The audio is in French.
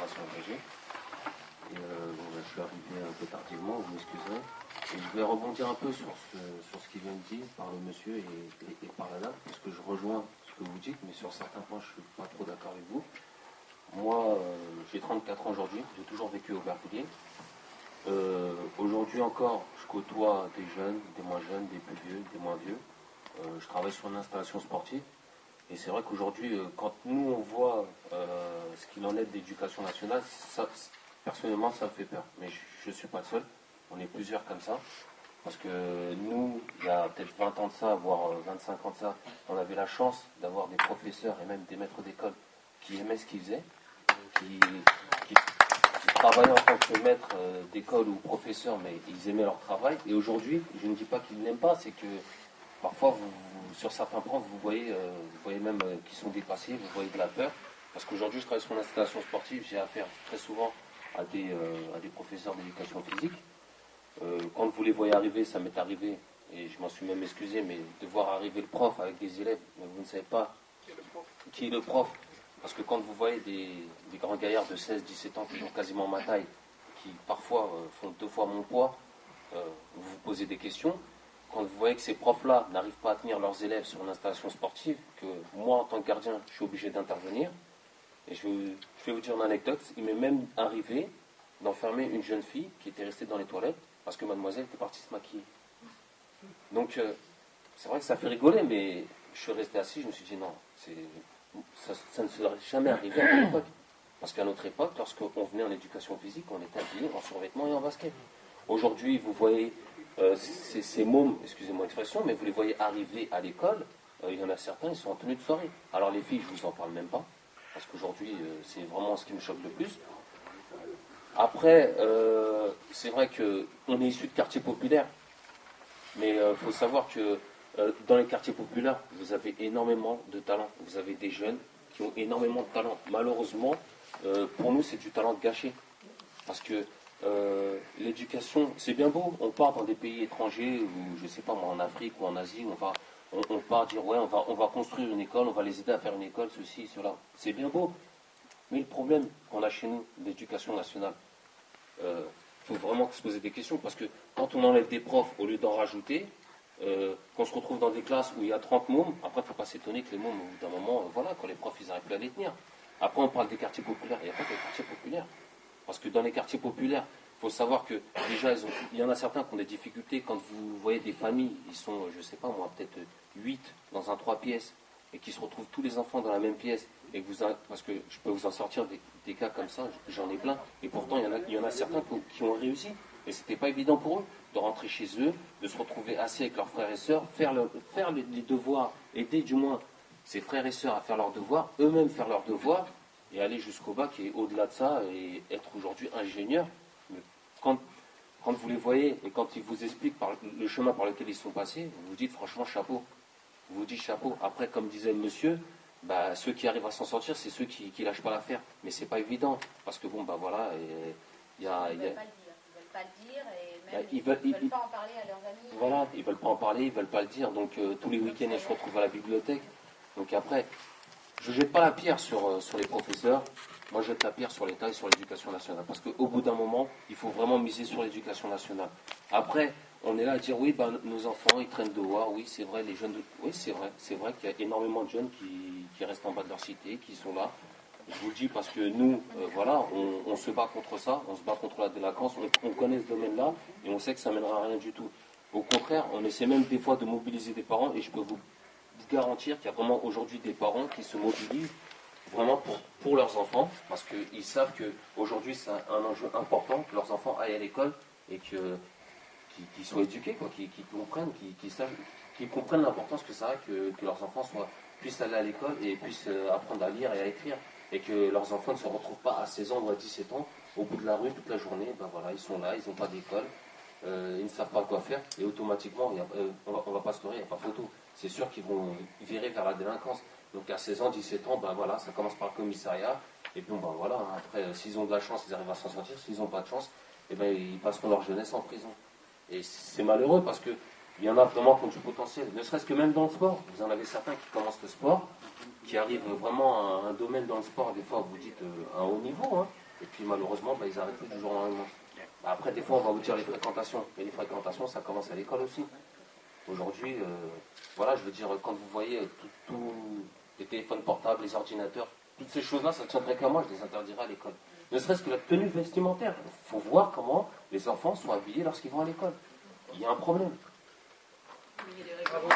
fédération engagée. Et je suis arrivé un peu tardivement, vous m'excuserez. Et je vais rebondir un peu sur ce qui vient de dire par le monsieur et par la dame, parce que je rejoins ce que vous dites, mais sur certains points, je ne suis pas trop d'accord avec vous. Moi, j'ai 34 ans aujourd'hui, j'ai toujours vécu au Aubervilliers. Aujourd'hui encore, je côtoie des jeunes, des moins jeunes, des plus vieux, des moins vieux. Je travaille sur une installation sportive. Et c'est vrai qu'aujourd'hui, quand nous, on voit ce qu'il en est de l'éducation nationale, ça, personnellement, ça me fait peur. Mais je ne suis pas le seul. On est plusieurs comme ça. Parce que nous, il y a peut-être 20 ans de ça, voire 25 ans de ça, on avait la chance d'avoir des professeurs et même des maîtres d'école qui aimaient ce qu'ils faisaient, qui travaillaient en tant que maîtres d'école ou professeurs, mais ils aimaient leur travail. Et aujourd'hui, je ne dis pas qu'ils n'aiment pas, c'est que parfois, sur certains points, vous voyez même qu'ils sont dépassés, vous voyez de la peur. Parce qu'aujourd'hui, je travaille sur une installation sportive, j'ai affaire très souvent à des professeurs d'éducation physique. Quand vous les voyez arriver, ça m'est arrivé, et je m'en suis même excusé, mais de voir arriver le prof avec des élèves, mais vous ne savez pas qui est le prof. Parce que quand vous voyez des grands gaillards de 16, 17 ans qui ont quasiment ma taille, qui parfois font 2 fois mon poids, vous vous posez des questions. Quand vous voyez que ces profs-là n'arrivent pas à tenir leurs élèves sur une installation sportive, que moi, en tant que gardien, je suis obligé d'intervenir, et je vais vous dire une anecdote, il m'est même arrivé d'enfermer une jeune fille qui était restée dans les toilettes parce que mademoiselle était partie se maquiller. Donc, c'est vrai que ça fait rigoler, mais je suis resté assis, je me suis dit non, ça ne serait jamais arrivé à notre époque. Parce qu'à notre époque, lorsqu'on venait en éducation physique, on était habillé en survêtement et en basket. Aujourd'hui, vous voyez ces mômes, excusez-moi l'expression, mais vous les voyez arriver à l'école, il y en a certains, ils sont en tenue de soirée. Alors les filles, je ne vous en parle même pas, parce qu'aujourd'hui, c'est vraiment ce qui me choque le plus. Après, c'est vrai qu'on est issu de quartiers populaires, mais il faut savoir que dans les quartiers populaires, vous avez énormément de talent. Vous avez des jeunes qui ont énormément de talent. Malheureusement, pour nous, c'est du talent gâché. Parce que l'éducation, c'est bien beau. On part dans des pays étrangers, ou je ne sais pas moi, en Afrique ou en Asie, on part dire ouais, on va construire une école, on va les aider à faire une école, ceci, cela. C'est bien beau. Mais le problème qu'on a chez nous, l'éducation nationale, faut vraiment se poser des questions, parce que quand on enlève des profs au lieu d'en rajouter, qu'on se retrouve dans des classes où il y a 30 mômes, après il ne faut pas s'étonner que les mômes, au bout d'un moment, voilà, quand les profs ils n'arrivent plus à les tenir. Après on parle des quartiers populaires, il n'y a pas que les quartiers populaires. Parce que dans les quartiers populaires, il faut savoir que déjà, il y en a certains qui ont des difficultés. Quand vous voyez des familles, ils sont, je ne sais pas moi, peut-être 8 dans un 3 pièces, et qui se retrouvent tous les enfants dans la même pièce, et parce que je peux vous en sortir des cas comme ça, j'en ai plein, et pourtant il y en a certains qui ont réussi, et c'était pas évident pour eux de rentrer chez eux, de se retrouver assis avec leurs frères et sœurs, faire les devoirs, aider du moins ses frères et sœurs à faire leurs devoirs, eux-mêmes faire leurs devoirs, et aller jusqu'au bac et au-delà de ça, et être aujourd'hui ingénieur. Mais quand vous les voyez, et quand ils vous expliquent le chemin par lequel ils sont passés, vous vous dites franchement chapeau. Vous vous dites chapeau. Après, comme disait le monsieur, ceux qui arrivent à s'en sortir, c'est ceux qui lâchent pas l'affaire. Mais c'est pas évident, parce que bon, voilà, il y a... Ils veulent pas le dire, et même ils veulent pas en parler à leurs amis. Voilà, ils veulent pas en parler, ils veulent pas le dire. Donc tous les week-ends, ils se retrouvent à la bibliothèque. Donc après, je ne jette pas la pierre sur les professeurs, moi je jette la pierre sur l'État et sur l'éducation nationale. Parce qu'au bout d'un moment, il faut vraiment miser sur l'éducation nationale. Après, on est là à dire oui, nos enfants, ils traînent dehors, oui, c'est vrai, les jeunes... Oui, c'est vrai qu'il y a énormément de jeunes qui restent en bas de leur cité, qui sont là. Je vous le dis parce que nous, voilà, on se bat contre ça, on se bat contre la délinquance, on connaît ce domaine-là, et on sait que ça ne mènera à rien du tout. Au contraire, on essaie même des fois de mobiliser des parents, et je peux vous garantir qu'il y a vraiment aujourd'hui des parents qui se mobilisent vraiment pour leurs enfants, parce qu'ils savent qu'aujourd'hui c'est un enjeu important que leurs enfants aillent à l'école et qu'ils soient éduqués, qu'ils comprennent, qu'ils comprennent l'importance que ça a que leurs enfants puissent aller à l'école et puissent apprendre à lire et à écrire, et que leurs enfants ne se retrouvent pas à 16 ans ou à 17 ans au bout de la rue toute la journée. Voilà, ils sont là, ils n'ont pas d'école, ils ne savent pas quoi faire, et automatiquement, on va pas se leurrer, il n'y a pas photo. C'est sûr qu'ils vont virer vers la délinquance. Donc à 16 ans, 17 ans, voilà, ça commence par le commissariat, et puis voilà, après, s'ils ont de la chance, ils arrivent à s'en sortir, s'ils n'ont pas de chance, ils passeront leur jeunesse en prison. Et c'est malheureux, parce qu'il y en a vraiment qui ont du potentiel, ne serait-ce que même dans le sport. Vous en avez certains qui commencent le sport, qui arrivent vraiment à un domaine dans le sport, des fois vous dites à un haut niveau, hein, et puis malheureusement ils arrêtent du jour au lendemain. Après des fois on va vous dire les fréquentations, mais les fréquentations ça commence à l'école aussi. Aujourd'hui, voilà, je veux dire, quand vous voyez tous les téléphones portables, les ordinateurs, toutes ces choses-là, ça ne tiendrait qu'à moi, je les interdirais à l'école. Ne serait-ce que la tenue vestimentaire. Il faut voir comment les enfants sont habillés lorsqu'ils vont à l'école. Il y a un problème. Il y a des règlements.